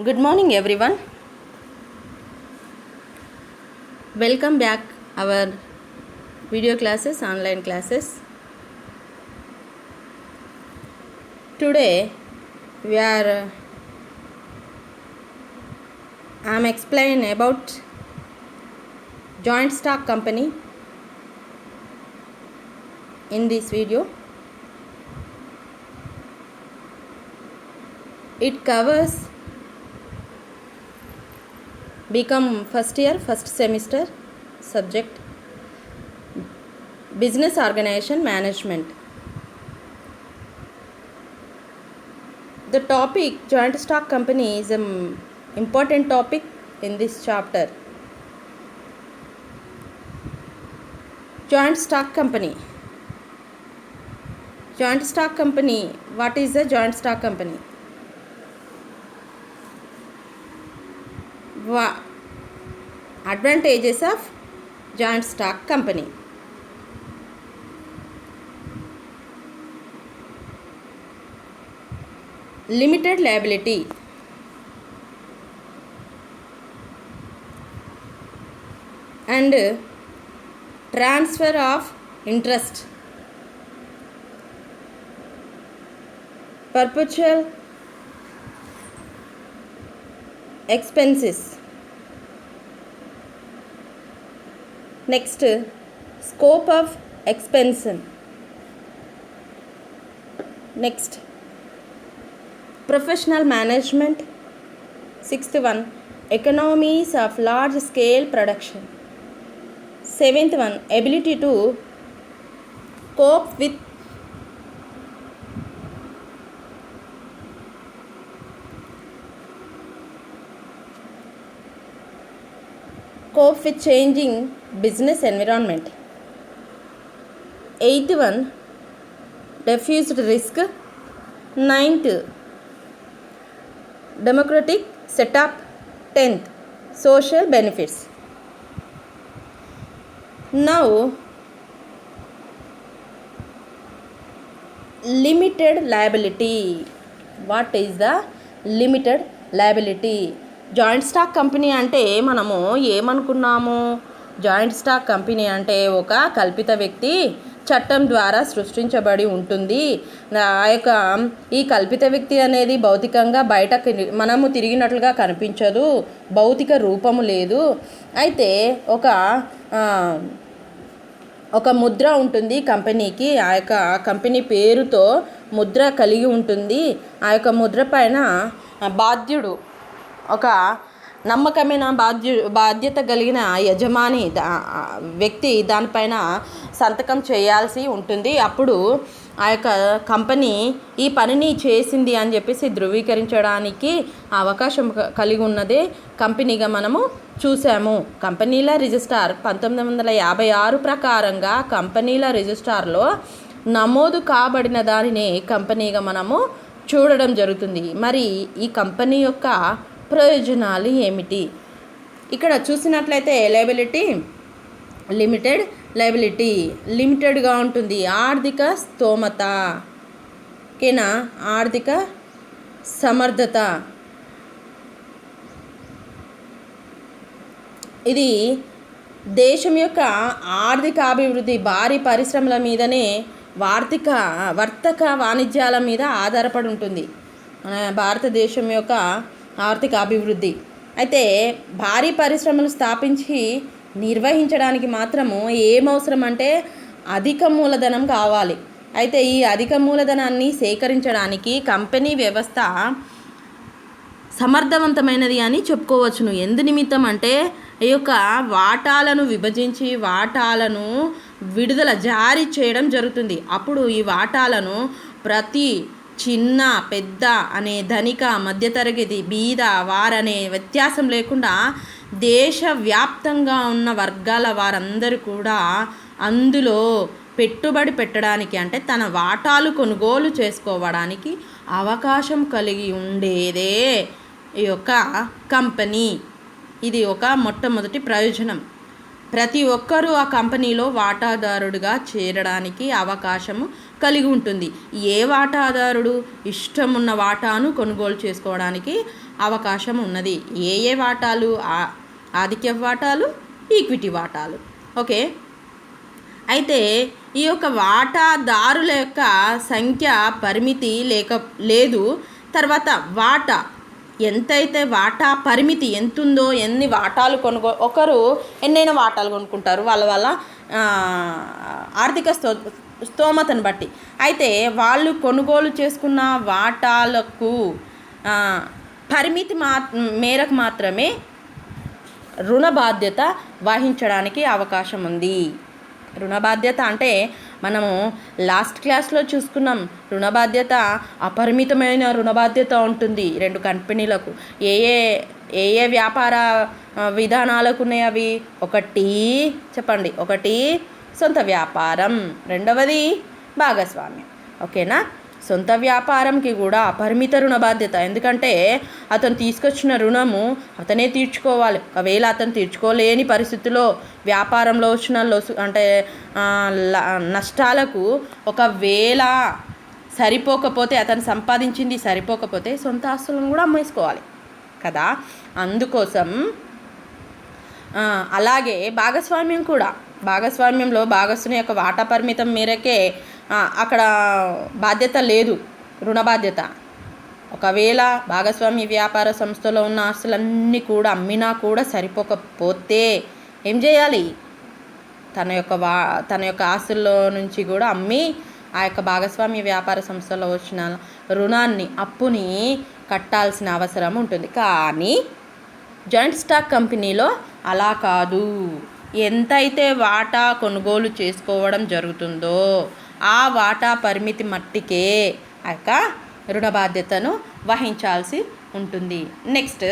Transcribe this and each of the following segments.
Good morning everyone. Welcome back our video classes, online classes. Today we are I am explaining about joint stock company in this video. It covers become first year first semester subject business organization management. The topic joint stock company is an important topic in this chapter. Joint stock company. Joint stock company. What is a joint stock company? Advantages of joint stock company. Limited liability. And transfer of interest. Perpetual expenses. Next, scope of expansion. Next, professional management. Sixth one, economies of large scale production. Seventh one, ability to cope with changing business environment. Eighth one, diffused risk. Ninth, democratic setup. 10th, social benefits. Now, limited liability. What is the limited liability? Joint stock company అంటే మనము ఏమనుకున్నాము? Joint stock company అంటే ఒక కల్పిత వ్యక్తి చట్టం ద్వారా సృష్టించబడి ఉంటుంది. ఈ కల్పిత వ్యక్తి అనేది భౌతికంగా బయటకు మనము తిరిగినట్లుగా కనిపించదు, భౌతిక రూపము లేదు. అయితే ఒక ముద్ర ఉంటుంది కంపెనీకి. ఆ యొక్క కంపెనీ పేరుతో ముద్ర కలిగి ఉంటుంది. ఆ యొక్క ముద్ర పైన బాధ్యుడు, ఒక నమ్మకమైన బాధ్యత కలిగిన యజమాని వ్యక్తి దానిపైన సంతకం చేయాల్సి ఉంటుంది. అప్పుడు ఆ యొక్క కంపెనీ ఈ పనిని చేసింది అని చెప్పేసి ధృవీకరించడానికి అవకాశం కలిగి ఉన్నదే కంపెనీగా మనము చూసాము. కంపెనీల రిజిస్టార్ 1956 ప్రకారంగా కంపెనీల రిజిస్టార్లో నమోదు కాబడిన దానినే కంపెనీగా మనము చూడడం జరుగుతుంది. మరి ఈ కంపెనీ యొక్క ప్రయోజనాలు ఏమిటి? ఇక్కడ చూసినట్లయితే లయబిలిటీ, లిమిటెడ్ లయబిలిటీ లిమిటెడ్గా ఉంటుంది. ఆర్థిక స్తోమత, ఓకేనా, ఆర్థిక సమర్థత. ఇది దేశం యొక్క ఆర్థిక అభివృద్ధి భారీ పరిశ్రమల మీదనే వర్తక వాణిజ్యాల మీద ఆధారపడి ఉంటుంది భారతదేశం యొక్క ఆర్థిక అభివృద్ధి. అయితే భారీ పరిశ్రమలు స్థాపించి నిర్వహించడానికి మాత్రము ఏమవసరం అంటే అధిక మూలధనం కావాలి. అయితే ఈ అధిక మూలధనాన్ని సేకరించడానికి కంపెనీ వ్యవస్థ సమర్థవంతమైనది అని చెప్పుకోవచ్చును. ఎందు నిమిత్తం అంటే ఈ యొక్క వాటాలను విభజించి వాటాలను జారీ చేయడం జరుగుతుంది. అప్పుడు ఈ వాటాలను ప్రతి చిన్న పెద్ద అనే ధనిక మధ్యతరగతి బీద వారనే వ్యత్యాసం లేకుండా దేశవ్యాప్తంగా ఉన్న వర్గాల వారందరూ కూడా అందులో పెట్టుబడి పెట్టడానికి అంటే తన వాటాలు కొనుగోలు చేసుకోవడానికి అవకాశం కలిగి ఉండేదే ఈ యొక్క కంపెనీ. ఇది ఒక మొట్టమొదటి ప్రయోజనం. ప్రతి ఒక్కరూ ఆ కంపెనీలో వాటాదారుడిగా చేరడానికి అవకాశము కలిగి ఉంటుంది. ఏ వాటాదారుడు ఇష్టమున్న వాటాను కొనుగోలు చేసుకోవడానికి అవకాశం ఉన్నది. ఏ ఏ వాటాలు? ఆధిక్య వాటాలు, ఈక్విటీ వాటాలు. ఓకే, అయితే ఈ యొక్క వాటాదారుల యొక్క సంఖ్య పరిమితి లేదు. తర్వాత వాటా ఎంతైతే వాటా పరిమితి ఎంతుందో, ఎన్ని వాటాలు ఒకరు ఎన్నైనా వాటాలు కొనుక్కుంటారు వాళ్ళ ఆర్థిక స్తోమతను బట్టి. అయితే వాళ్ళు కొనుగోలు చేసుకున్న వాటాలకు పరిమితి మేరకు మాత్రమే రుణ బాధ్యత వహించడానికి అవకాశం ఉంది. రుణ బాధ్యత అంటే మనము లాస్ట్ క్లాస్లో చూసుకున్నాం. రుణ బాధ్యత అపరిమితమైన రుణ బాధ్యత ఉంటుంది 2 కంపెనీలకు. ఏ ఏ వ్యాపార విధానాలకు ఉన్నాయి అవి? చెప్పండి. ఒకటి సొంత వ్యాపారం, రెండవది భాగస్వామ్యం. ఓకేనా? సొంత వ్యాపారంకి కూడా అపరిమిత రుణ బాధ్యత. ఎందుకంటే అతను తీసుకొచ్చిన రుణము అతనే తీర్చుకోవాలి. ఒకవేళ అతను తీర్చుకోలేని పరిస్థితిలో వ్యాపారంలో వచ్చిన నష్టాలకు ఒకవేళ సరిపోకపోతే, అతను సంపాదించింది సరిపోకపోతే సొంత ఆస్తులను కూడా అమ్మేసుకోవాలి కదా. అందుకోసం అలాగే భాగస్వామ్యంలో భాగస్తుని యొక్క వాటా పరిమితం మేరకే అక్కడ బాధ్యత లేదు, రుణ బాధ్యత. ఒకవేళ భాగస్వామ్య వ్యాపార సంస్థలో ఉన్న ఆస్తులన్నీ కూడా అమ్మినా కూడా సరిపోకపోతే ఏం చేయాలి? తన యొక్క ఆస్తుల్లో నుంచి కూడా అమ్మి ఆ యొక్క భాగస్వామ్య వ్యాపార సంస్థలో వచ్చిన అప్పుని కట్టాల్సిన అవసరం ఉంటుంది. కానీ జాయింట్ స్టాక్ కంపెనీలో అలా కాదు. ఎంతైతే వాటా కొనుగోలు చేసుకోవడం జరుగుతుందో ఆ వాటా పరిమితి మట్టికే ఆ యొక్క రుణ బాధ్యతను వహించాల్సి ఉంటుంది. నెక్స్ట్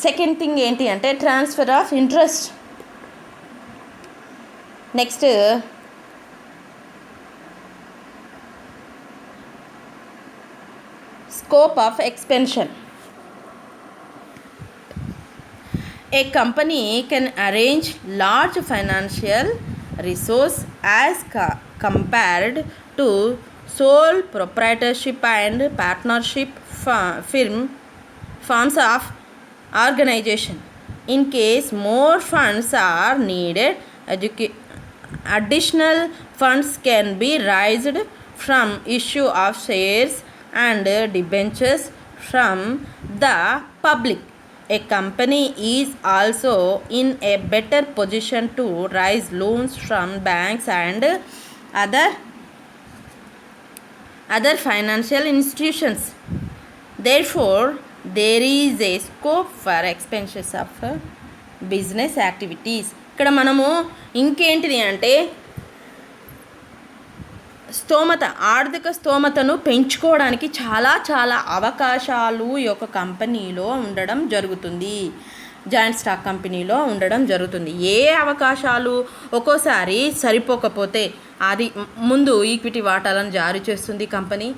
సెకండ్ థింగ్ ఏంటి అంటే transfer of interest. Next scope of expansion. A company can arrange large financial resource as compared to sole proprietorship and partnership forms of organization. In case more funds are needed, additional funds can be raised from issue of shares and debentures from the public. A company is also in a better position to raise loans from banks and other financial institutions. Therefore, there is a scope for expenses of business activities. ఇక్కడ మనము ఇంకేంటిది అంటే ఆర్థిక స్తోమతను పెంచుకోవడానికి చాలా అవకాశాలు ఈ యొక్క కంపెనీలో ఉండడం జరుగుతుంది, జాయింట్ స్టాక్ కంపెనీలో ఉండడం జరుగుతుంది. ఏ అవకాశాలు? ఒక్కోసారి సరిపోకపోతే అది ముందు ఈక్విటీ వాటాలను జారీ చేస్తుంది కంపెనీ,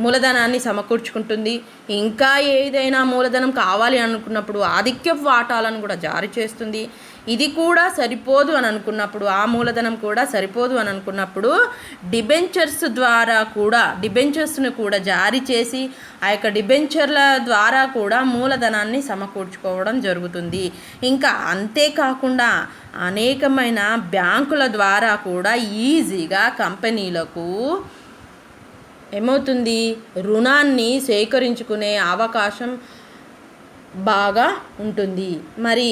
మూలధనాన్ని సమకూర్చుకుంటుంది. ఇంకా ఏదైనా మూలధనం కావాలి అనుకున్నప్పుడు ఆధిక్య వాటాలను కూడా జారీ చేస్తుంది. ఇది కూడా సరిపోదు అని అనుకున్నప్పుడు, ఆ మూలధనం కూడా సరిపోదు అని అనుకున్నప్పుడు డిబెంచర్స్ను కూడా జారీ చేసి ఆ యొక్క డిబెంచర్ల ద్వారా కూడా మూలధనాన్ని సమకూర్చుకోవడం జరుగుతుంది. ఇంకా అంతేకాకుండా అనేకమైన బ్యాంకుల ద్వారా కూడా ఈజీగా కంపెనీలకు ఏమవుతుంది? రుణాన్ని సేకరించుకునే అవకాశం బాగా ఉంటుంది. మరి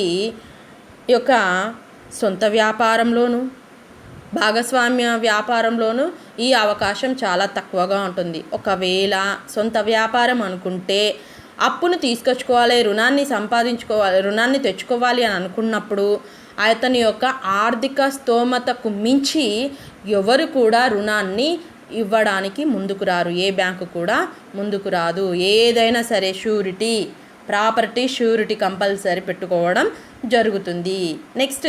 ఈ యొక్క సొంత వ్యాపారంలోను భాగస్వామ్య వ్యాపారంలోను ఈ అవకాశం చాలా తక్కువగా ఉంటుంది. ఒకవేళ సొంత వ్యాపారం అనుకుంటే అప్పును తీసుకొచ్చుకోవాలి, రుణాన్ని తెచ్చుకోవాలి అని అనుకున్నప్పుడు అతని యొక్క ఆర్థిక స్తోమతకు మించి ఎవరు కూడా రుణాన్ని ఇవ్వడానికి ముందుకు రారు. ఏ బ్యాంకు కూడా ముందుకు రాదు. ఏదైనా సరే ప్రాపర్టీ షూరిటీ కంపల్సరీ పెట్టుకోవడం జరుగుతుంది. నెక్స్ట్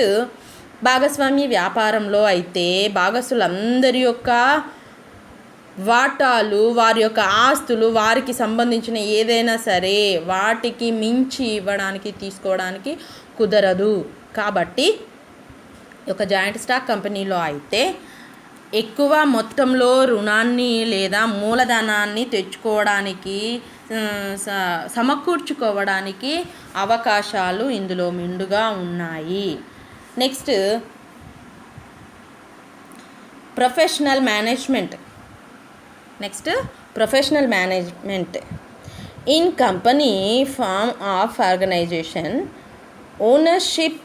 భాగస్వామ్య వ్యాపారంలో అయితే భాగస్తులందరి యొక్క వాటాలు, వారి యొక్క ఆస్తులు, వారికి సంబంధించిన ఏదైనా సరే వాటికి మించి ఇవ్వడానికి తీసుకోవడానికి కుదరదు. కాబట్టి ఒక జాయింట్ స్టాక్ కంపెనీలో అయితే ఎక్కువ మొత్తంలో రుణాన్ని లేదా మూలధనాన్ని తెచ్చుకోవడానికి సమకూర్చుకోవడానికి అవకాశాలు ఇందులో మెండుగా ఉన్నాయి. Next professional management in company form of organisation ownership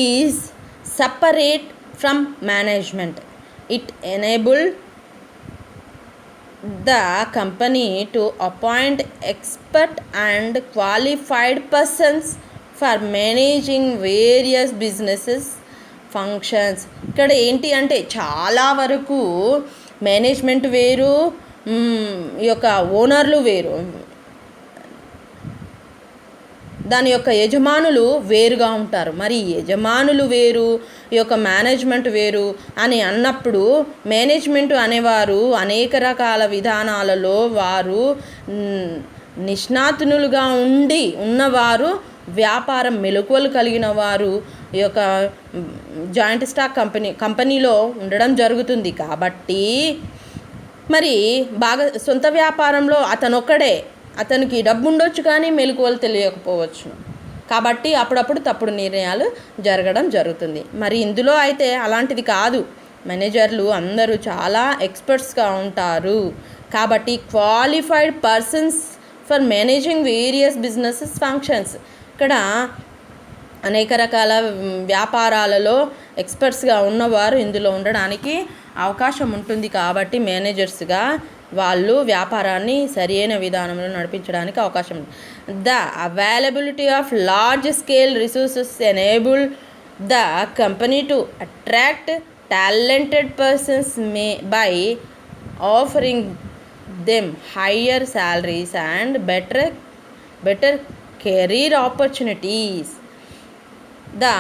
is separate from management. It enabled the company to appoint expert and qualified persons for managing various businesses functions. ఇక్కడ ఏంటి అంటే చాలా వరకు మేనేజ్మెంట్ వేరు, ఈ యొక్క ఓనర్లు వేరు, దాని యొక్క యజమానులు వేరుగా ఉంటారు. మరి యజమానులు వేరు, ఈ యొక్క మేనేజ్మెంట్ వేరు అని అన్నప్పుడు మేనేజ్మెంట్ అనేవారు అనేక రకాల విధానాలలో వారు నిష్ణాతులుగా ఉన్నవారు, వ్యాపారం మెలకువలు కలిగిన వారు ఈ యొక్క జాయింట్ స్టాక్ కంపెనీలో ఉండడం జరుగుతుంది. కాబట్టి మరి బాగా సొంత వ్యాపారంలో అతనికి డబ్బు ఉండొచ్చు కానీ మెలకువలు తెలియకపోవచ్చు. కాబట్టి అప్పుడప్పుడు తప్పుడు నిర్ణయాలు జరగడం జరుగుతుంది. మరి ఇందులో అయితే అలాంటిది కాదు. మేనేజర్లు అందరూ చాలా ఎక్స్పర్ట్స్గా ఉంటారు. కాబట్టి qualified persons for managing various businesses functions. ఇక్కడ అనేక రకాల వ్యాపారాలలో ఎక్స్పర్ట్స్గా ఉన్నవారు ఇందులో ఉండడానికి అవకాశం ఉంటుంది. కాబట్టి మేనేజర్స్గా వాళ్ళు వ్యాపారాన్ని సరైన విధానంలో నడిపించడానికి అవకాశం ఉంది. The availability of large scale resources enable the company to attract talented persons by offering them higher salaries and better career opportunities. The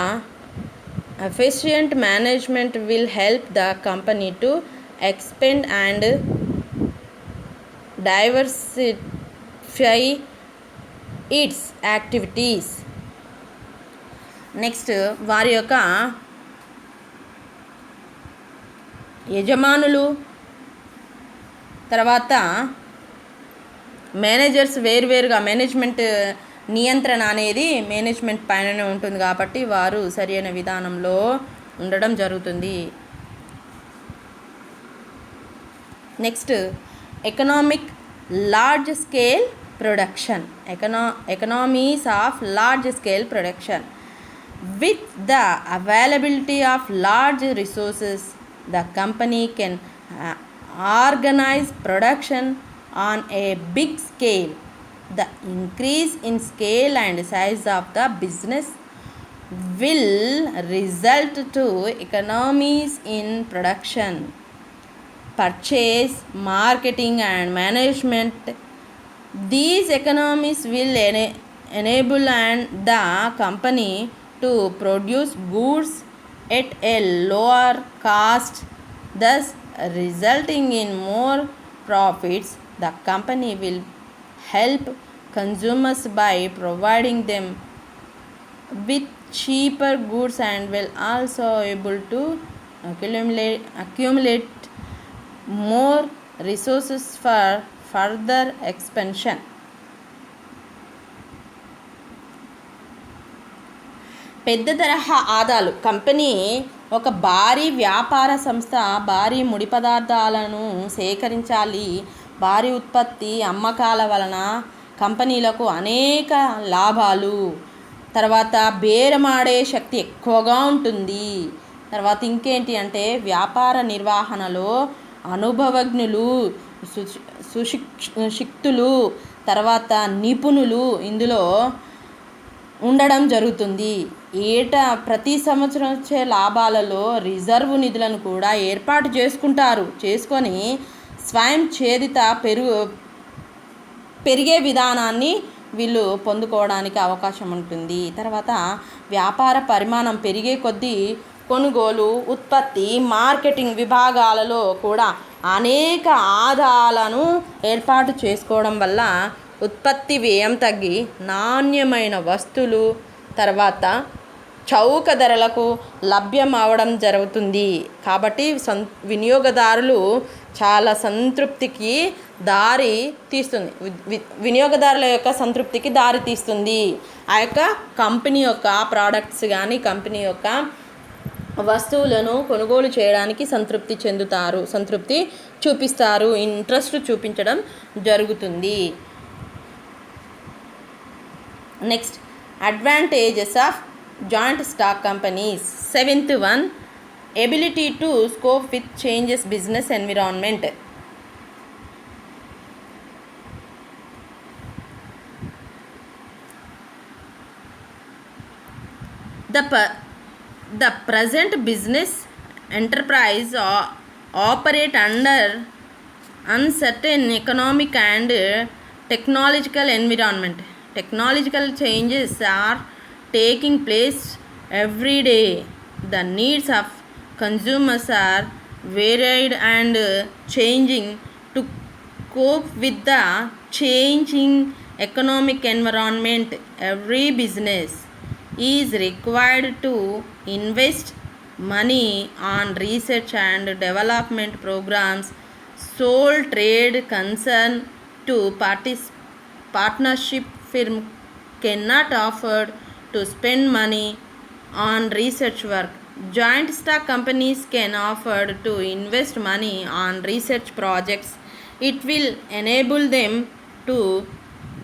efficient management will help the company to expand and diversify its activities. Next వారి యొక్క యజమానులు తర్వాత managers వేరువేరుగా management నియంత్రణ అనేది management పైననే ఉంటుంది. కాబట్టి వారు సరైన విధానంలో ఉండడం జరుగుతుంది. Next economic large scale production. Economies of large scale production. With the availability of large resources the company can organise production on a big scale. The increase in scale and size of the business will result to economies in production, purchase, marketing and management. These economies will enable the company to produce goods at a lower cost, thus resulting in more profits. The company will help consumers by providing them with cheaper goods and will also able to accumulate more resources for further expansion. పెద్ద తరహా ఆదాలు. Company ఒక భారీ వ్యాపార సంస్థ భారీ ముడి పదార్థాలను సేకరించాలి. భారీ ఉత్పత్తి అమ్మకాల వలన కంపెనీలకు అనేక లాభాలు, తర్వాత బేరమాడే శక్తి ఎక్కువగా ఉంటుంది. తర్వాత ఇంకేంటి అంటే వ్యాపార నిర్వహణలో అనుభవజ్ఞులు, సుశిక్షితులు, తర్వాత నిపుణులు ఇందులో ఉండడం జరుగుతుంది. ప్రతి సంవత్సరం వచ్చే లాభాలలో రిజర్వ్ నిధులను కూడా ఏర్పాటు చేసుకొని స్వయం ఛేదిత పెరిగే విధానాన్ని వీళ్ళు పొందుకోవడానికి అవకాశం ఉంటుంది. తర్వాత వ్యాపార పరిమాణం పెరిగే కొద్దీ కొనుగోలు, ఉత్పత్తి, మార్కెటింగ్ విభాగాలలో కూడా అనేక ఆదాలను ఏర్పాటు చేసుకోవడం వల్ల ఉత్పత్తి వ్యయం తగ్గి నాణ్యమైన వస్తువులు తర్వాత చౌక ధరలకు లభ్యం అవడం జరుగుతుంది. కాబట్టి వినియోగదారులు చాలా సంతృప్తికి దారి తీస్తుంది, వినియోగదారుల యొక్క సంతృప్తికి దారి తీస్తుంది. ఆ యొక్క కంపెనీ యొక్క ప్రోడక్ట్స్ కానీ కంపెనీ యొక్క వస్తువులను కొనుగోలు చేయడానికి సంతృప్తి చూపిస్తారు, ఇంట్రెస్ట్ చూపించడం జరుగుతుంది. Next, advantages of joint stock companies. 7th one, ability to scope with changes business environment. The present business enterprise operate under uncertain economic and technological environment. Technological changes are taking place every day. The needs of consumers are varied and changing. To cope with the changing economic environment, every business is required to invest money on research and development programs. Sole trade concern to partnership firm cannot afford to spend money on research work. Joint stock companies can afford to invest money on research projects. It will enable them to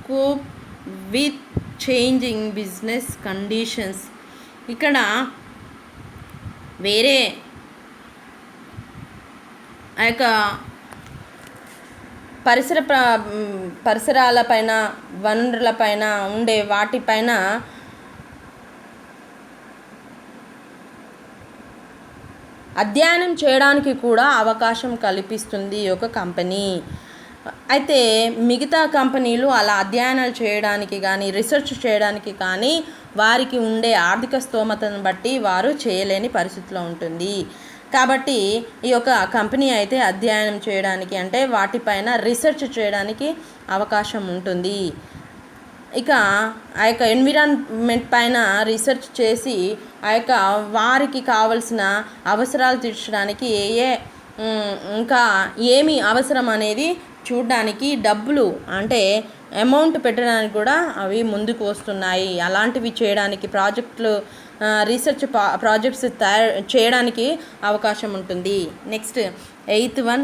cope with changing business conditions. ఇక్కడ వేరే ఆ యొక్క పరిసరాలపైన వనరులపైన ఉండే వాటిపైన అధ్యయనం చేయడానికి కూడా అవకాశం కల్పిస్తుంది ఒక కంపెనీ. అయితే మిగతా కంపెనీలు అలా అధ్యయనాలు చేయడానికి కానీ రీసెర్చ్ చేయడానికి కానీ వారికి ఉండే ఆర్థిక స్తోమతను బట్టి వారు చేయలేని పరిస్థితిలో ఉంటుంది. కాబట్టి ఈ యొక్క కంపెనీ అయితే అధ్యయనం చేయడానికి అంటే వాటిపైన రీసెర్చ్ చేయడానికి అవకాశం ఉంటుంది. ఇక ఆ యొక్క ఎన్విరాన్మెంట్ పైన రీసెర్చ్ చేసి ఆ యొక్క వారికి కావలసిన అవసరాలు తీర్చడానికి ఇంకా ఏమి అవసరం అనేది చూడడానికి డబ్బులు అంటే అమౌంట్ పెట్టడానికి కూడా అవి ముందుకు వస్తున్నాయి. అలాంటివి చేయడానికి రీసెర్చ్ ప్రాజెక్ట్స్ చేయడానికి అవకాశం ఉంటుంది. Next 8th one,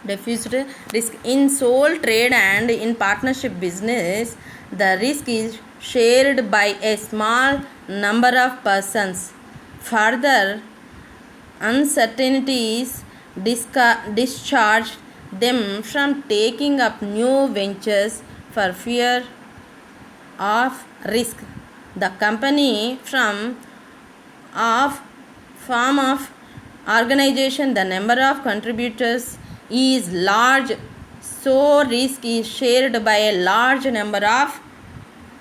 diffused risk in sole trade and in partnership business. The risk is shared by a small number of persons. Further uncertainties discharge them from taking up new ventures for fear of risk. The company form of organization, the number of contributors is large, so risk is shared by a large number of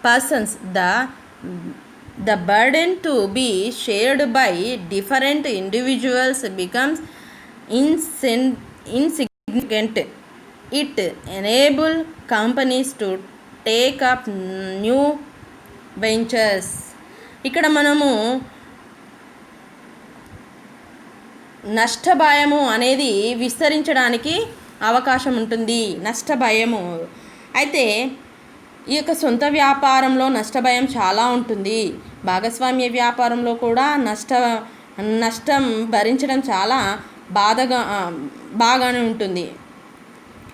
persons. The burden to be shared by different individuals becomes insignificant. It enables companies to take up new ventures. ఇక్కడ మనము నష్టభయము అనేది విస్తరించడానికి అవకాశం ఉంటుంది. నష్టభయము అయితే ఈ యొక్క సొంత వ్యాపారంలో నష్టభయం చాలా ఉంటుంది. భాగస్వామ్య వ్యాపారంలో కూడా నష్టం భరించడం చాలా బాగానే ఉంటుంది,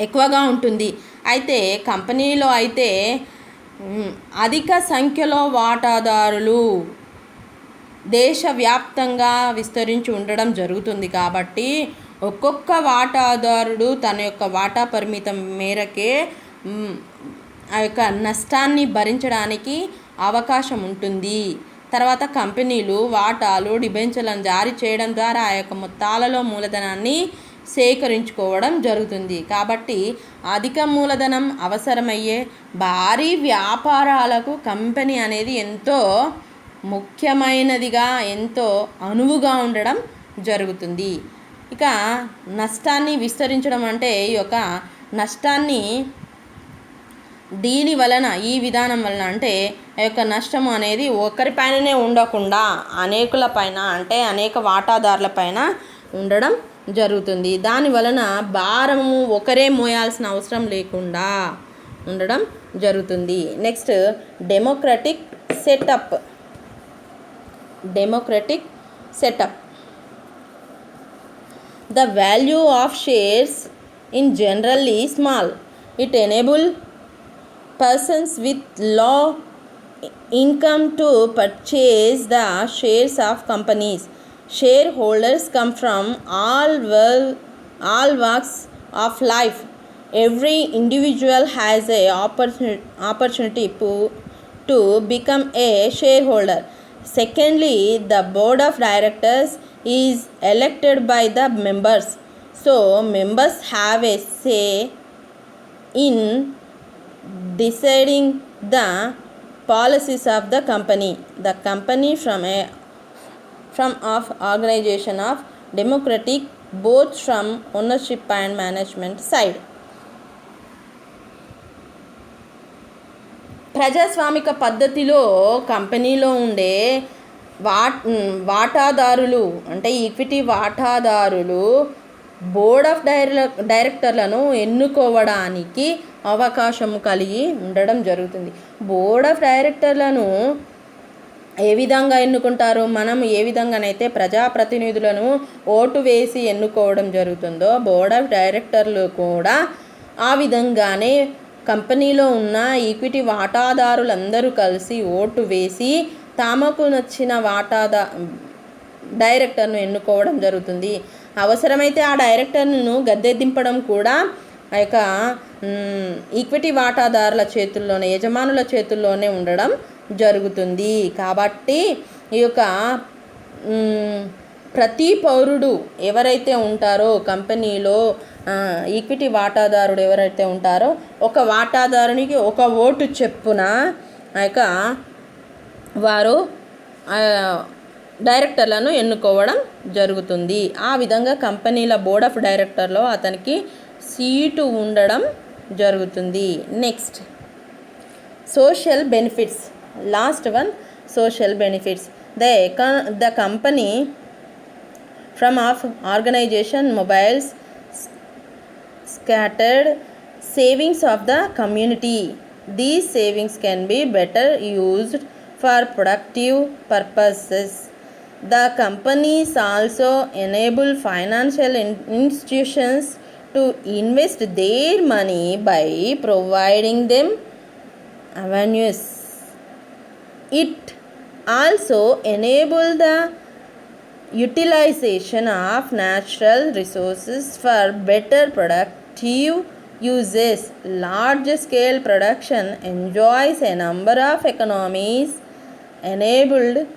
ఎక్కువగా ఉంటుంది. అయితే కంపెనీలో అయితే అధిక సంఖ్యలో వాటాదారులు దేశవ్యాప్తంగా విస్తరించి ఉండడం జరుగుతుంది. కాబట్టి ఒక్కొక్క వాటాదారుడు తన యొక్క వాటా పరిమితం మేరకే ఆ యొక్క నష్టాన్ని భరించడానికి అవకాశం ఉంటుంది. తర్వాత కంపెనీలు వాటాలు డిబెంచర్లను జారీ చేయడం ద్వారా ఆ యొక్క మొత్తాలలో మూలధనాన్ని సేకరించుకోవడం జరుగుతుంది. కాబట్టి అధిక మూలధనం అవసరమయ్యే భారీ వ్యాపారాలకు కంపెనీ అనేది ఎంతో ముఖ్యమైనదిగా, ఎంతో అనువుగా ఉండడం జరుగుతుంది. ఇక నష్టాన్ని విస్తరించడం అంటే ఈ యొక్క నష్టాన్ని దీని వలన, ఈ విధానం వలన అంటే ఆ యొక్క నష్టము అనేది ఒకరిపైననే ఉండకుండా అనేకుల పైన అంటే అనేక వాటాదారుల పైన ఉండడం జరుగుతుంది. దాని వలన భారము ఒకరే మోయాల్సిన అవసరం లేకుండా ఉండడం జరుగుతుంది. Next democratic setup. The value of shares in generally small. It enable persons with low income to purchase the shares of companies. Shareholders come from all walks of life. Every individual has a opportunity to become a shareholder. Secondly, the board of directors is elected by the members. So members have a say in deciding the policies of the company. The company from of organization of democratic both from ownership and management side. ప్రజాస్వామిక పద్ధతిలో కంపెనీలో ఉండే వాటాదారులు అంటే equity వాటాదారులు board of డైరెక్టర్లను ఎన్నుకోవడానికి అవకాశం కలిగి ఉండడం జరుగుతుంది. బోర్డ్ ఆఫ్ డైరెక్టర్లను ఏ విధంగా ఎన్నుకుంటారు? మనం ఏ విధంగానైతే ప్రజాప్రతినిధులను ఓటు వేసి ఎన్నుకోవడం జరుగుతుందో బోర్డ్ ఆఫ్ డైరెక్టర్లు కూడా ఆ విధంగానే కంపెనీలో ఉన్న ఈక్విటీ వాటాదారులందరూ కలిసి ఓటు వేసి తమకు నచ్చిన డైరెక్టర్ను ఎన్నుకోవడం జరుగుతుంది. అవసరమైతే ఆ డైరెక్టర్ను గద్దె దింపడం కూడా ఆ యొక్క ఈక్విటీ వాటాదారుల చేతుల్లోనే, యజమానుల చేతుల్లోనే ఉండడం జరుగుతుంది. కాబట్టి ఈ యొక్క ప్రతి పౌరుడు ఎవరైతే ఉంటారో కంపెనీలో ఈక్విటీ వాటాదారుడు ఎవరైతే ఉంటారో ఒక వాటాదారునికి ఒక ఓటు చెప్పున ఆ యొక్క వారు డైరెక్టర్లను ఎన్నుకోవడం జరుగుతుంది. ఆ విధంగా కంపెనీల బోర్డ్ ఆఫ్ డైరెక్టర్లో అతనికి సీటు ఉండడం జరుగుతుంది. Next social benefits. Last one social benefits. The company from of organization mobiles scattered savings of the community. These savings can be better used for productive purposes. The companies also enable financial institutions to invest their money by providing them avenues. It also enables the utilization of natural resources for better productive uses. Large scale production enjoys a number of economies enabling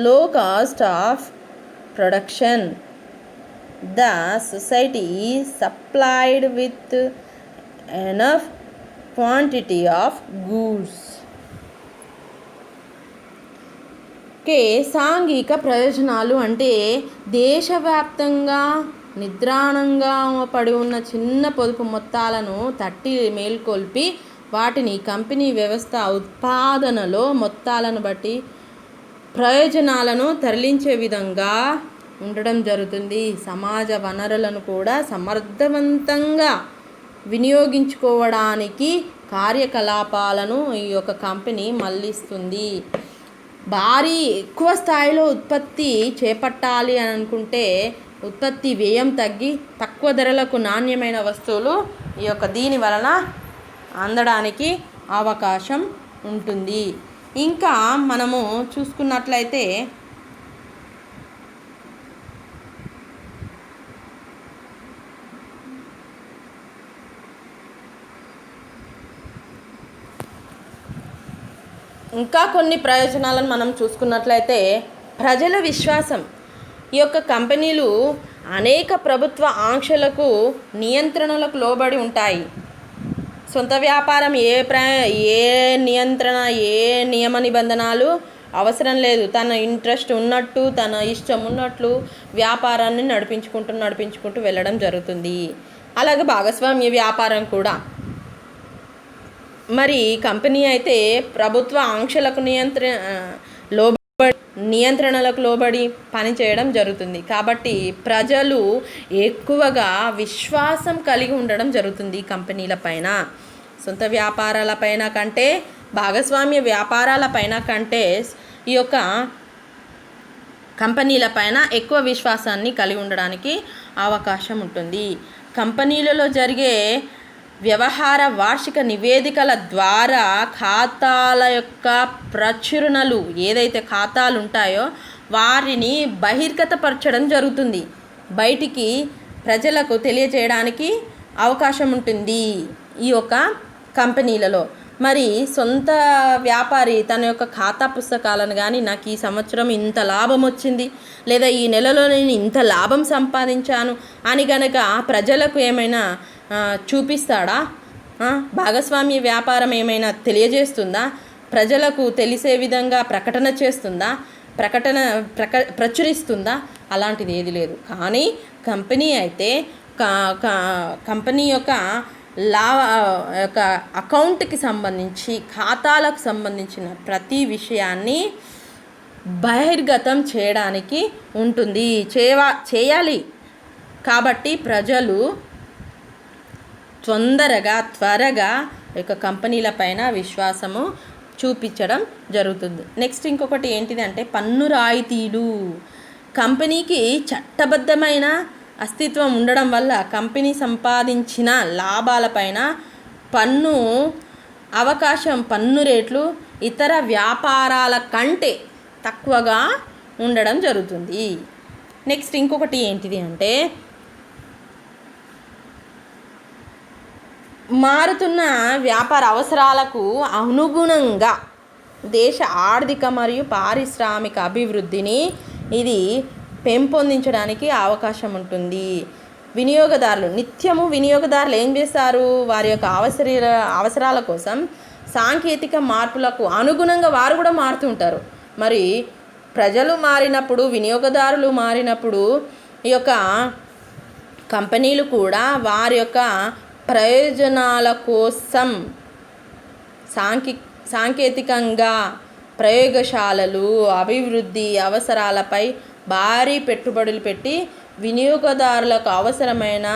low cost of production. The society is supplied with enough quantity of goods. సాంఘిక ప్రయోజనాలు అంటే దేశవ్యాప్తంగా నిద్రాణంగా పడి ఉన్న చిన్న పొదుపు మొత్తాలను తట్టి మేల్కొల్పి వాటిని కంపెనీ వ్యవస్థ ఉత్పాదనలో మొత్తాలను బట్టి ప్రయోజనాలను తరలించే విధంగా ఉండడం జరుగుతుంది. సమాజ వనరులను కూడా సమర్థవంతంగా వినియోగించుకోవడానికి కార్యకలాపాలను ఈ యొక్క కంపెనీ మళ్ళిస్తుంది. ఎక్కువ స్థాయిలో ఉత్పత్తి చేపట్టాలి అని అనుకుంటే ఉత్పత్తి వ్యయం తగ్గి తక్కువ ధరలకు నాణ్యమైన వస్తువులు ఈ యొక్క దీని వలన అందడానికి అవకాశం ఉంటుంది. ఇంకా మనము చూసుకున్నట్లయితే ఇంకా కొన్ని ప్రయోజనాలను మనం చూసుకున్నట్లయితే ప్రజల విశ్వాసం. ఈ యొక్క కంపెనీలు అనేక ప్రభుత్వ ఆంక్షలకు నియంత్రణలకు లోబడి ఉంటాయి. సొంత వ్యాపారం ఏ నియంత్రణ ఏ నియమ నిబంధనలు అవసరం లేదు. తన ఇంట్రెస్ట్ ఉన్నట్టు తన ఇష్టం ఉన్నట్లు వ్యాపారాన్ని నడిపించుకుంటూ వెళ్ళడం జరుగుతుంది. అలాగే భాగస్వామ్య వ్యాపారం కూడా. మరి కంపెనీ అయితే ప్రభుత్వ ఆంక్షలకు లోబడి నియంత్రణలకు లోబడి పనిచేయడం జరుగుతుంది. కాబట్టి ప్రజలు ఎక్కువగా విశ్వాసం కలిగి ఉండడం జరుగుతుంది ఈ కంపెనీల పైన. సొంత వ్యాపారాల పైన కంటే, భాగస్వామ్య వ్యాపారాల పైన కంటే ఈ యొక్క కంపెనీల పైన ఎక్కువ విశ్వాసాన్ని కలిగి ఉండడానికి అవకాశం ఉంటుంది. కంపెనీలలో జరిగే వ్యవహార వార్షిక నివేదికల ద్వారా ఖాతాల యొక్క ప్రచురణలు, ఏదైతే ఖాతాలు ఉంటాయో వారిని బహిర్గతపరచడం జరుగుతుంది. బయటికి ప్రజలకు తెలియజేయడానికి అవకాశం ఉంటుంది ఈ యొక్క కంపెనీలలో. మరి సొంత వ్యాపారి తన యొక్క ఖాతా పుస్తకాలను కానీ, నాకు ఈ సంవత్సరం ఇంత లాభం వచ్చింది, లేదా ఈ నెలలో నేను ఇంత లాభం సంపాదించాను అని గనక ప్రజలకు ఏమైనా చూపిస్తాడా? భాగస్వామ్య వ్యాపారం ఏమైనా తెలియజేస్తుందా? ప్రజలకు తెలిసే విధంగా ప్రకటన చేస్తుందా? ప్రచురిస్తుందా? అలాంటిది ఏది లేదు. కానీ కంపెనీ అయితే కంపెనీ యొక్క అకౌంట్కి సంబంధించి, ఖాతాలకు సంబంధించిన ప్రతి విషయాన్ని బహిర్గతం చేయడానికి ఉంటుంది, చేయాలి. కాబట్టి ప్రజలు త్వరగా యొక్క కంపెనీల పైన విశ్వాసము చూపించడం జరుగుతుంది. నెక్స్ట్ ఇంకొకటి ఏంటిదంటే పన్ను రాయితీలు. కంపెనీకి చట్టబద్ధమైన అస్తిత్వం ఉండడం వల్ల కంపెనీ సంపాదించిన లాభాలపైన పన్ను రేట్లు ఇతర వ్యాపారాల కంటే తక్కువగా ఉండడం జరుగుతుంది. నెక్స్ట్ ఇంకొకటి ఏంటిది అంటే మారుతున్న వ్యాపార అవసరాలకు అనుగుణంగా దేశ ఆర్థిక మరియు పారిశ్రామిక అభివృద్ధిని ఇది పెంపొందించడానికి అవకాశం ఉంటుంది. వినియోగదారులు ఏం చేస్తారు? వారి యొక్క అవసరాల కోసం సాంకేతిక మార్పులకు అనుగుణంగా వారు కూడా మారుతూ ఉంటారు. మరి ప్రజలు మారినప్పుడు, వినియోగదారులు మారినప్పుడు ఈ యొక్క కంపెనీలు కూడా వారి యొక్క ప్రయోజనాల కోసం సాంకేతికంగా ప్రయోగశాలలు, అభివృద్ధి అవసరాలపై భారీ పెట్టుబడులు పెట్టి వినియోగదారులకు అవసరమైన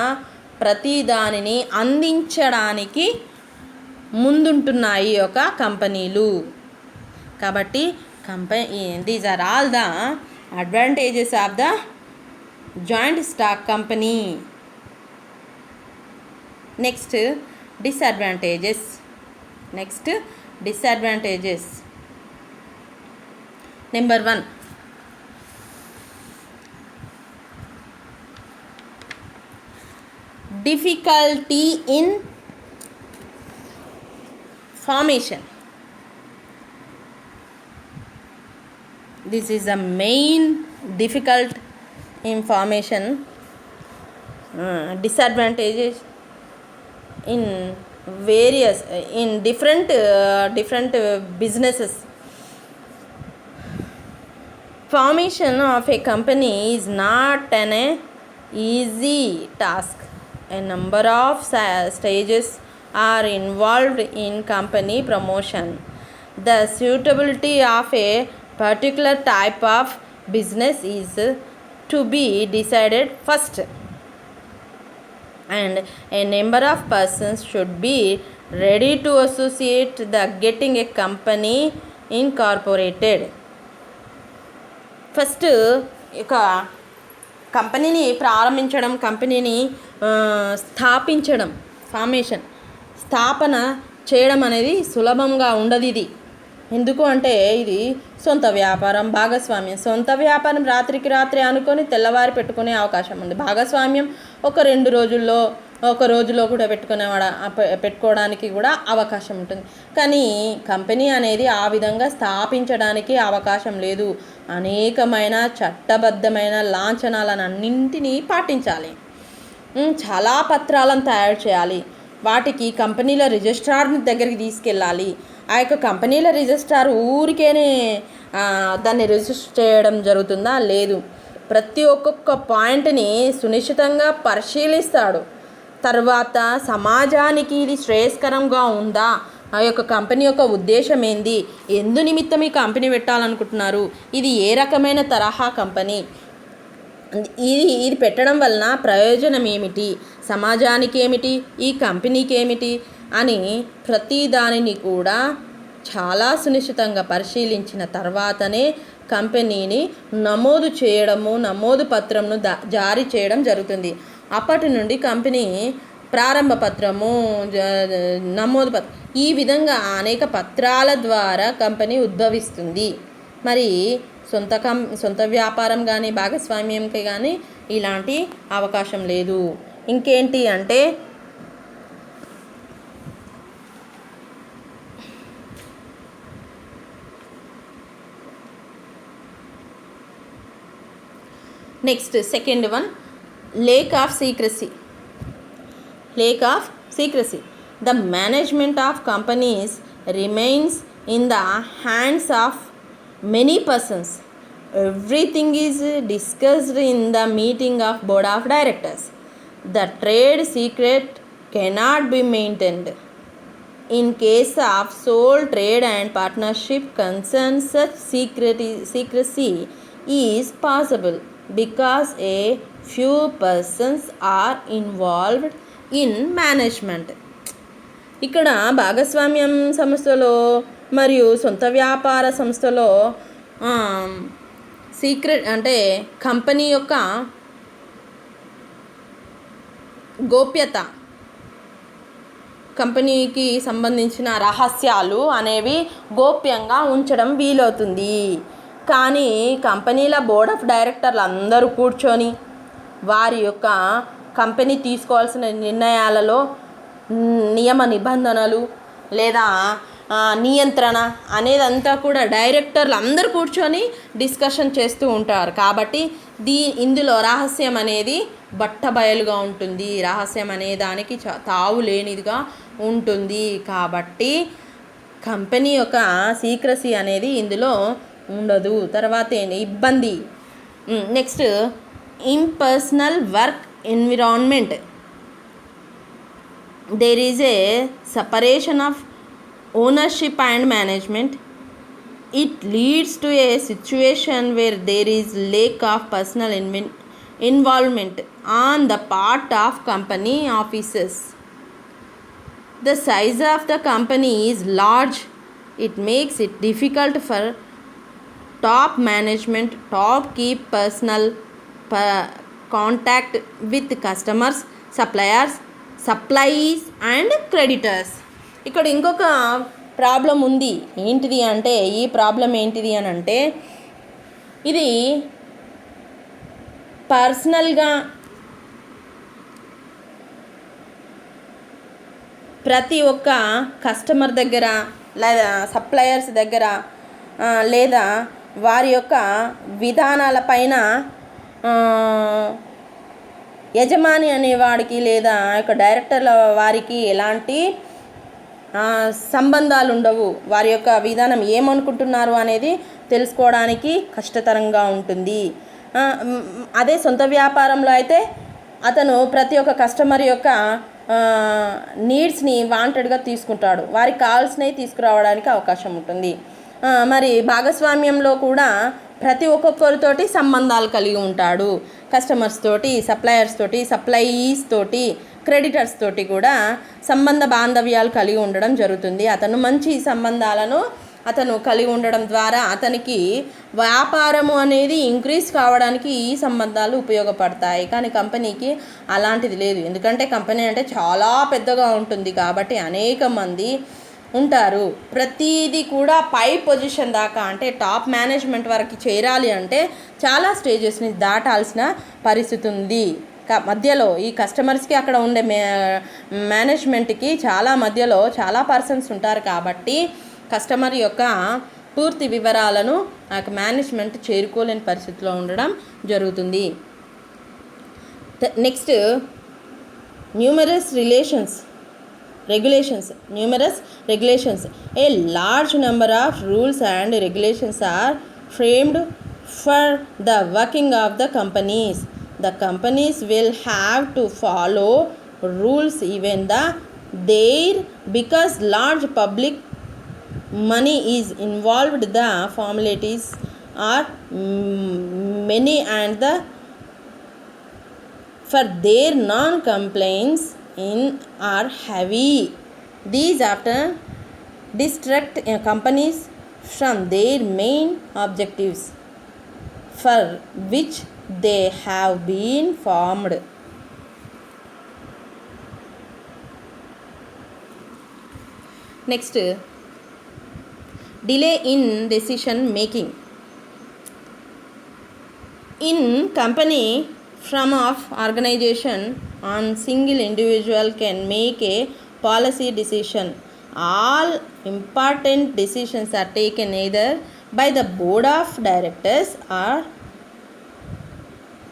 ప్రతి దానిని అందించడానికి ముందుంటున్నాయి ఒక కంపెనీలు. కాబట్టి these are all the advantages of the joint stock company. Next disadvantages. Number 1, difficulty in formation. This is the main difficult information. Disadvantages in different businesses. Formation of a company is not an easy task. A number of stages are involved in company promotion. The suitability of a particular type of business is to be decided first, and a number of persons should be ready to associate the getting a company incorporated. First ఇక కంపెనీని ప్రారంభించడం, కంపెనీని స్థాపన చేయడం అనేది సులభంగా ఉండదు. ఇది ఎందుకు అంటే ఇది సొంత వ్యాపారం, భాగస్వామ్యం. సొంత వ్యాపారం రాత్రికి రాత్రి అనుకొని తెల్లవారి పెట్టుకునే అవకాశం ఉంది. భాగస్వామ్యం ఒక రోజులో కూడా పెట్టుకోవడానికి కూడా అవకాశం ఉంటుంది. కానీ కంపెనీ అనేది ఆ విధంగా స్థాపించడానికి అవకాశం లేదు. అనేకమైన చట్టబద్ధమైన లాంఛనాలను అన్నింటినీ పాటించాలి. చాలా పత్రాలను తయారు చేయాలి. వాటికి కంపెనీల రిజిస్ట్రార్ని దగ్గరికి తీసుకెళ్ళాలి. ఆ యొక్క కంపెనీల రిజిస్ట్రార్ ఊరికేనే దాన్ని రిజిస్టర్ చేయడం జరుగుతుందా? లేదు. ప్రతి ఒక్కొక్క పాయింట్ని సునిశ్చితంగా పరిశీలిస్తాడు. తర్వాత సమాజానికి ఇది శ్రేయస్కరంగా ఉందా, ఆ యొక్క కంపెనీ యొక్క ఉద్దేశం ఏంది, ఎందు నిమిత్తం ఈ కంపెనీ పెట్టాలనుకుంటున్నారు, ఇది ఏ రకమైన తరహా కంపెనీ, ఇది పెట్టడం వలన ప్రయోజనం ఏమిటి, సమాజానికి ఏమిటి, ఈ కంపెనీకి ఏమిటి అని ప్రతి దానిని కూడా చాలా సునిశ్చితంగా పరిశీలించిన తర్వాతనే కంపెనీని నమోదు చేయడము, నమోదు పత్రంను జారీ చేయడం జరుగుతుంది. అప్పటి నుండి కంపెనీ ప్రారంభ పత్రము, నమోదు పత్రం, ఈ విధంగా అనేక పత్రాల ద్వారా కంపెనీ ఉద్భవిస్తుంది. మరి సొంత వ్యాపారం కానీ భాగస్వామ్యంకి కానీ ఇలాంటి అవకాశం లేదు. ఇంకేంటి అంటే next second one, lack of secrecy. The management of companies remains in the hands of many persons. Everything is discussed in the meeting of board of directors. The trade secret cannot be maintained. In case of sole trade and partnership concerns, such secrecy is possible because a few persons are involved in management. ఇక్కడ భాగస్వామ్యం సంస్థలో మరియు సొంత వ్యాపార సంస్థలో secret అంటే company యొక్క గోప్యత, కంపెనీకి సంబంధించిన రహస్యాలు అనేవి గోప్యంగా ఉంచడం వీలవుతుంది. కానీ కంపెనీల బోర్డ్ ఆఫ్ డైరెక్టర్లు అందరూ కూర్చొని వారి యొక్క కంపెనీ తీసుకోవాల్సిన నిర్ణయాలలో నియమ నిబంధనలు లేదా నియంత్రణ అనేదంతా కూడా డైరెక్టర్లు అందరూ కూర్చొని డిస్కషన్ చేస్తూ ఉంటారు. కాబట్టి ఇందులో రహస్యం అనేది బట్టబయలుగా ఉంటుంది, రహస్యం అనే దానికి తావు లేనిదిగా ఉంటుంది. కాబట్టి కంపెనీ యొక్క సీక్రసీ అనేది ఇందులో ఉండదు. తర్వాత ఇబ్బంది. Next, impersonal work environment. There is a separation of ownership and management. It leads to a situation where there is lack of personal involvement on the part of company officers. The size of the company is large. It makes it difficult for top management to keep personal contact with customers, supplies and creditors. ఇక్కడ ఇంకొక problem ఉంది. ఏంటిది అంటే, ఈ problem ఏంటిది అని అంటే, ఇది పర్సనల్గా ప్రతి ఒక్క కస్టమర్ దగ్గర లేదా సప్లయర్స్ దగ్గర లేదా వారి యొక్క విధానాలపైన యజమాని అనేవాడికి లేదా యొక్క డైరెక్టర్ల వారికి ఎలాంటి సంబంధాలు ఉండవు. వారి యొక్క విధానం ఏమనుకుంటున్నారు అనేది తెలుసుకోవడానికి కష్టతరంగా ఉంటుంది. అదే సొంత వ్యాపారంలో అయితే అతను ప్రతి ఒక్క కస్టమర్ యొక్క నీడ్స్ని వాంటెడ్గా తీసుకుంటాడు, వారికి కావాల్సినవి తీసుకురావడానికి అవకాశం ఉంటుంది. మరి భాగస్వామ్యంలో కూడా ప్రతి ఒక్కొక్కరితోటి సంబంధాలు కలిగి ఉంటాడు. కస్టమర్స్ తోటి, సప్లయర్స్ తోటి, సప్లయీస్ తోటి, క్రెడిటర్స్ తోటి కూడా సంబంధ బాంధవ్యాలు కలిగి ఉండడం జరుగుతుంది. అతను మంచి సంబంధాలను అతను కలిగి ఉండడం ద్వారా అతనికి వ్యాపారము అనేది ఇంక్రీజ్ కావడానికి ఈ సంబంధాలు ఉపయోగపడతాయి. కానీ కంపెనీకి అలాంటిది లేదు. ఎందుకంటే కంపెనీ అంటే చాలా పెద్దగా ఉంటుంది కాబట్టి అనేక మంది ఉంటారు. ప్రతిదీ కూడా పై పొజిషన్ దాకా అంటే టాప్ మేనేజ్మెంట్ వరకు చేరాలి అంటే చాలా స్టేజెస్ని దాటాల్సిన పరిస్థితి ఉంది. మధ్యలో ఈ కస్టమర్స్కి అక్కడ ఉండే మేనేజ్మెంట్కి చాలా మధ్యలో చాలా పర్సన్స్ ఉంటారు. కాబట్టి కస్టమర్ యొక్క పూర్తి వివరాలను ఆ మేనేజ్మెంట్ చేరుకోలేని పరిస్థితిలో ఉండడం జరుగుతుంది. Next, numerous regulations. A large number of rules and regulations are framed for the working of the companies. The companies will have to follow rules even the there because large public money is involved, the formalities are many and the for their non-compliance in are heavy. These often distract companies from their main objectives for which they have been formed. Next, delay in decision making. In company from of organization on single individual can make a policy decision. All important decisions are taken either by the board of directors or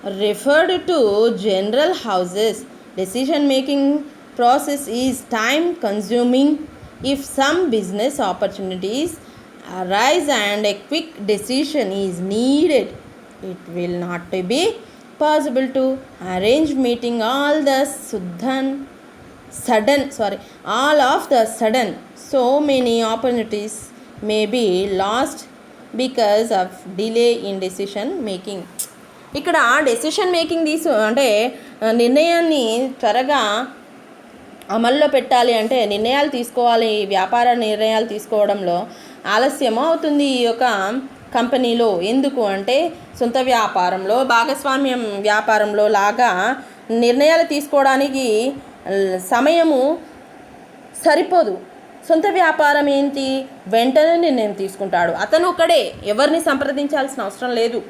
referred to general houses. Decision making process is time consuming. If some business opportunities arise and a quick decision is needed, it will not be possible to arrange meeting all of the sudden. So many opportunities may be lost because of delay in decision making. ఇక్కడ decision making అంటే నిర్ణయాన్ని త్వరగా అమల్లో పెట్టాలి అంటే నిర్ణయాలు తీసుకోవాలి, వ్యాపార నిర్ణయాలు తీసుకోవడంలో ఆలస్యం అవుతుంది ఈ యొక్క కంపెనీలో. ఎందుకు అంటే సొంత వ్యాపారంలో, భాగస్వామ్యం వ్యాపారంలో లాగా నిర్ణయాలు తీసుకోవడానికి సమయము సరిపోదు. సొంత వ్యాపారం ఏంటి, వెంటనే నిర్ణయం తీసుకుంటాడు. అతను ఒకడే, ఎవరిని సంప్రదించాల్సిన అవసరం లేదు.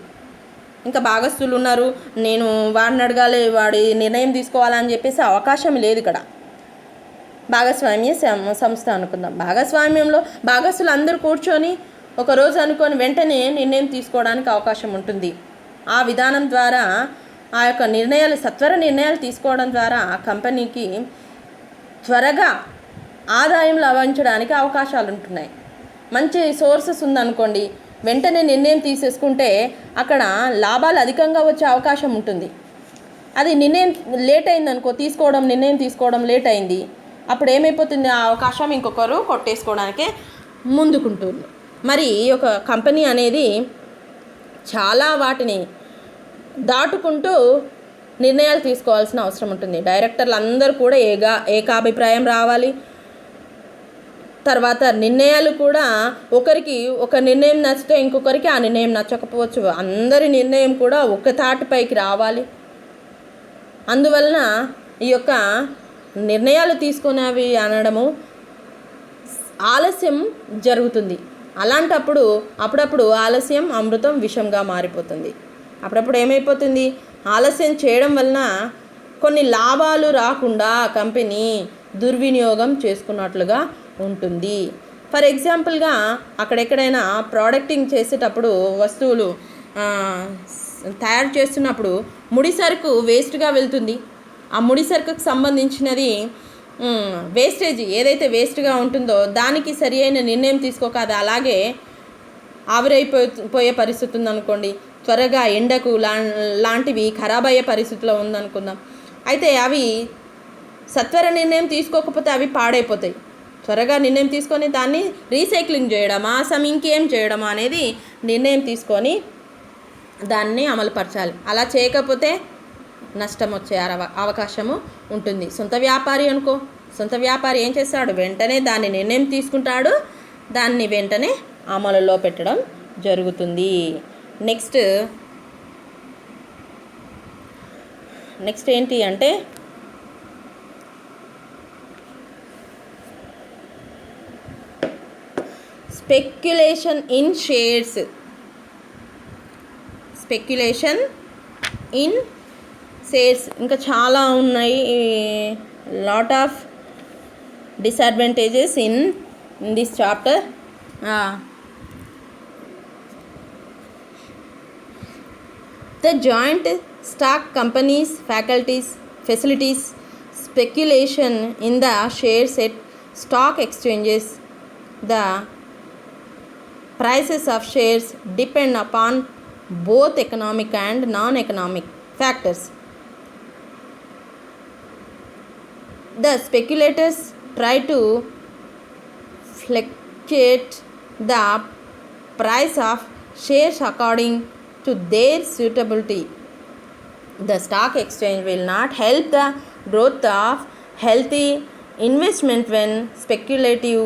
ఇంకా భాగస్తులు ఉన్నారు, నేను వాడిని అడగాలి, వాడి నిర్ణయం తీసుకోవాలని చెప్పేసి అవకాశం లేదు ఇక్కడ. భాగస్వామ్య సంస్థ అనుకుందాం. భాగస్వామ్యంలో భాగస్తులు అందరూ కూర్చొని ఒకరోజు అనుకొని వెంటనే నిర్ణయం తీసుకోవడానికి అవకాశం ఉంటుంది. ఆ విధానం ద్వారా ఆ యొక్క సత్వర నిర్ణయాలు తీసుకోవడం ద్వారా ఆ కంపెనీకి త్వరగా ఆదాయం లభించడానికి అవకాశాలు ఉంటున్నాయి. మంచి సోర్సెస్ ఉందనుకోండి, వెంటనే నిర్ణయం తీసేసుకుంటే అక్కడ లాభాలు అధికంగా వచ్చే అవకాశం ఉంటుంది. అది నిర్ణయం లేట్ అయిందనుకో, నిర్ణయం తీసుకోవడం లేట్ అయింది, అప్పుడు ఏమైపోతుంది, ఆ అవకాశం ఇంకొకరు కొట్టేసుకోవడానికే ముందుకుంటుంది. మరి ఒక కంపెనీ అనేది చాలా వాటిని దాటుకుంటూ నిర్ణయాలు తీసుకోవాల్సిన అవసరం ఉంటుంది. డైరెక్టర్లు అందరూ కూడా ఏకాభిప్రాయం రావాలి. తర్వాత నిర్ణయాలు కూడా ఒకరికి ఒక నిర్ణయం నచ్చితే ఇంకొకరికి ఆ నిర్ణయం నచ్చకపోవచ్చు. అందరి నిర్ణయం కూడా ఒక తాటిపైకి రావాలి. అందువలన ఈ యొక్క నిర్ణయాలు తీసుకునేవి అనడము ఆలస్యం జరుగుతుంది. అలాంటప్పుడు అప్పుడప్పుడు ఆలస్యం అమృతం విషంగా మారిపోతుంది. అప్పుడప్పుడు ఏమైపోతుంది, ఆలస్యం చేయడం వలన కొన్ని లాభాలు రాకుండా కంపెనీ దుర్వినియోగం చేసుకున్నట్లుగా ఉంటుంది. ఫర్ ఎగ్జాంపుల్గా అక్కడెక్కడైనా ప్రోడక్టింగ్ చేసేటప్పుడు వస్తువులు తయారు చేస్తున్నప్పుడు ముడి సరుకు వేస్ట్గా వెళ్తుంది. ఆ ముడి సరుకుకు సంబంధించినది వేస్టేజ్ ఏదైతే వేస్ట్గా ఉంటుందో దానికి సరి అయిన నిర్ణయం తీసుకోక అది అలాగే ఆవిరైపోయే పరిస్థితి ఉందనుకోండి, త్వరగా ఎండకు లాంటివి ఖరాబ్ అయ్యే పరిస్థితిలో ఉందనుకుందాం. అయితే అవి సత్వర నిర్ణయం తీసుకోకపోతే అవి పాడైపోతాయి. త్వరగా నిర్ణయం తీసుకొని దాన్ని రీసైక్లింగ్ చేయడమా ఇంకేం చేయడమా అనేది నిర్ణయం తీసుకొని దాన్ని అమలుపరచాలి. అలా చేయకపోతే నష్టం వచ్చే అవకాశము ఉంటుంది. సొంత వ్యాపారి అనుకో, సొంత వ్యాపారి ఏం చేస్తాడు, వెంటనే దాన్ని నిర్ణయం తీసుకుంటాడు, దాన్ని వెంటనే అమలులో పెట్టడం జరుగుతుంది. నెక్స్ట్ ఏంటి అంటే speculation in shares. Speculation in shares ఇంకా చాలా ఉన్నాయి. Lot of disadvantages in this chapter. The joint stock companies facilities speculation in the shares at stock exchanges. The prices of shares depend upon both economic and non-economic factors. The speculators try to fluctuate the price of shares according to their suitability. The stock exchange will not help the growth of healthy investment when speculative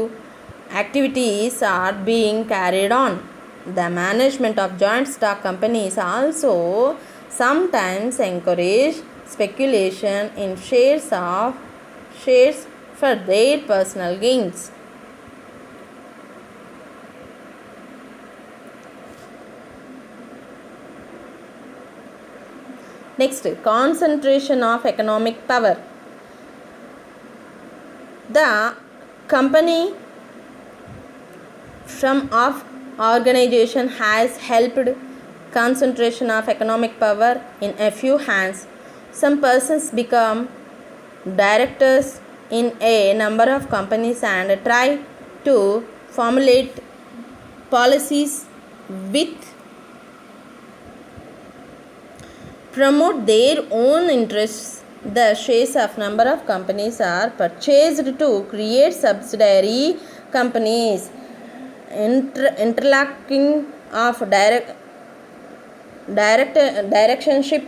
activities are being carried on. The management of joint stock companies also sometimes encourage speculation in shares for their personal gains. Next, concentration of economic power. The company form of organization has helped concentration of economic power in a few hands. Some persons become directors in a number of companies and try to formulate policies with promote their own interests. The shares of number of companies are purchased to create subsidiary companies. Interlocking of directionship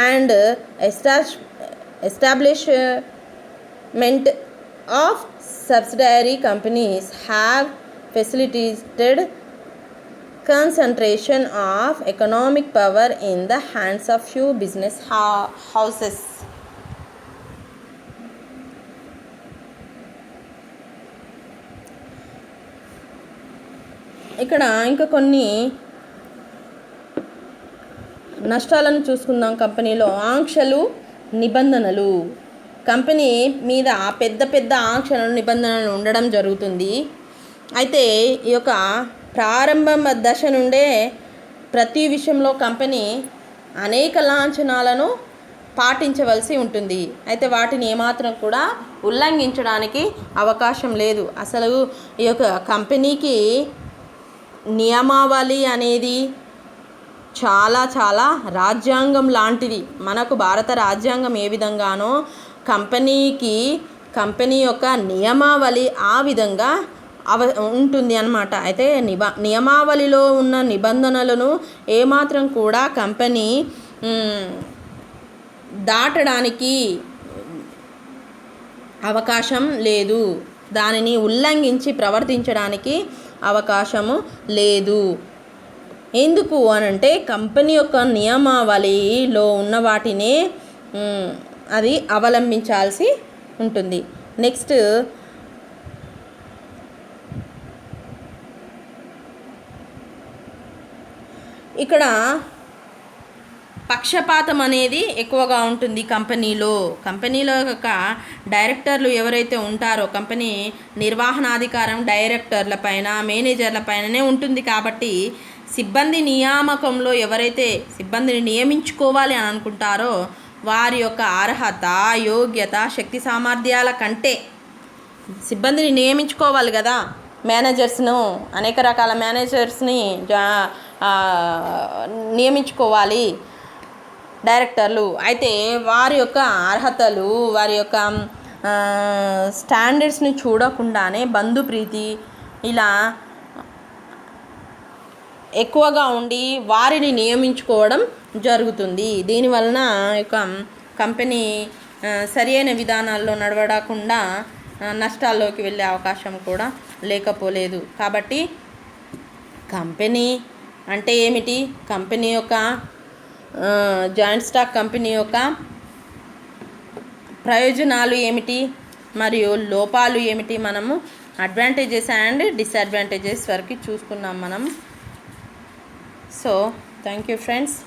and establishment of subsidiary companies have facilitated concentration of economic power in the hands of few business houses. ఇక్కడ ఇంకా కొన్ని నష్టాలను చూసుకుందాం. కంపెనీలో ఆంక్షలు, నిబంధనలు. Company మీద పెద్ద పెద్ద ఆంక్షలు, నిబంధనలు ఉండడం జరుగుతుంది. అయితే ఈ యొక్క ప్రారంభ దశ నుండే ప్రతి విషయంలో కంపెనీ అనేక లాంఛనాలను పాటించవలసి ఉంటుంది. అయితే వాటిని ఏమాత్రం కూడా ఉల్లంఘించడానికి అవకాశం లేదు. అసలు ఈ యొక్క కంపెనీకి నియమావళి అనేది చాలా చాలా రాజ్యాంగం లాంటిది. మనకు భారత రాజ్యాంగం ఏ విధంగానో కంపెనీ యొక్క నియమావళి ఆ విధంగా ఉంటుంది అన్నమాట. అయితే నియమావళిలో ఉన్న నిబంధనలను ఏమాత్రం కూడా కంపెనీ దాటడానికి అవకాశం లేదు. దానిని ఉల్లంఘించి ప్రవర్తించడానికి అవకాశము లేదు. ఎందుకు అనంటే కంపెనీ యొక్క నియమావళిలో ఉన్న వాటినే అది అవలంబించాల్సి ఉంటుంది. నెక్స్ట్, ఇక్కడ పక్షపాతం అనేది ఎక్కువగా ఉంటుంది కంపెనీలో యొక్క డైరెక్టర్లు ఎవరైతే ఉంటారో కంపెనీ నిర్వహణాధికారం డైరెక్టర్ల పైన, మేనేజర్ల పైననే ఉంటుంది. కాబట్టి సిబ్బంది నియామకంలో ఎవరైతే సిబ్బందిని నియమించుకోవాలి అని అనుకుంటారో వారి యొక్క అర్హత, యోగ్యత, శక్తి సామర్థ్యాల కంటే సిబ్బందిని నియమించుకోవాలి కదా. మేనేజర్స్ను, అనేక రకాల మేనేజర్స్ని నియమించుకోవాలి డైరెక్టర్లు. అయితే వారి యొక్క అర్హతలు, వారి యొక్క స్టాండర్డ్స్ని చూడకుండానే బంధుప్రీతి ఇలా ఎక్కువగా ఉండి వారిని నియమించుకోవడం జరుగుతుంది. దీనివలన యొక్క కంపెనీ సరి అయిన విధానాల్లో నడవకుండా నష్టాల్లోకి వెళ్ళే అవకాశం కూడా లేకపోలేదు. కాబట్టి కంపెనీ అంటే ఏమిటి, కంపెనీ యొక్క జాయింట్ స్టాక్ కంపెనీ యొక్క ప్రయోజనాలు ఏమిటి మరియు లోపాలు ఏమిటి, మనము అడ్వాంటేజెస్ అండ్ డిసడ్వాంటేజెస్ వరకు చూసుకున్నాం మనం. So thank you friends.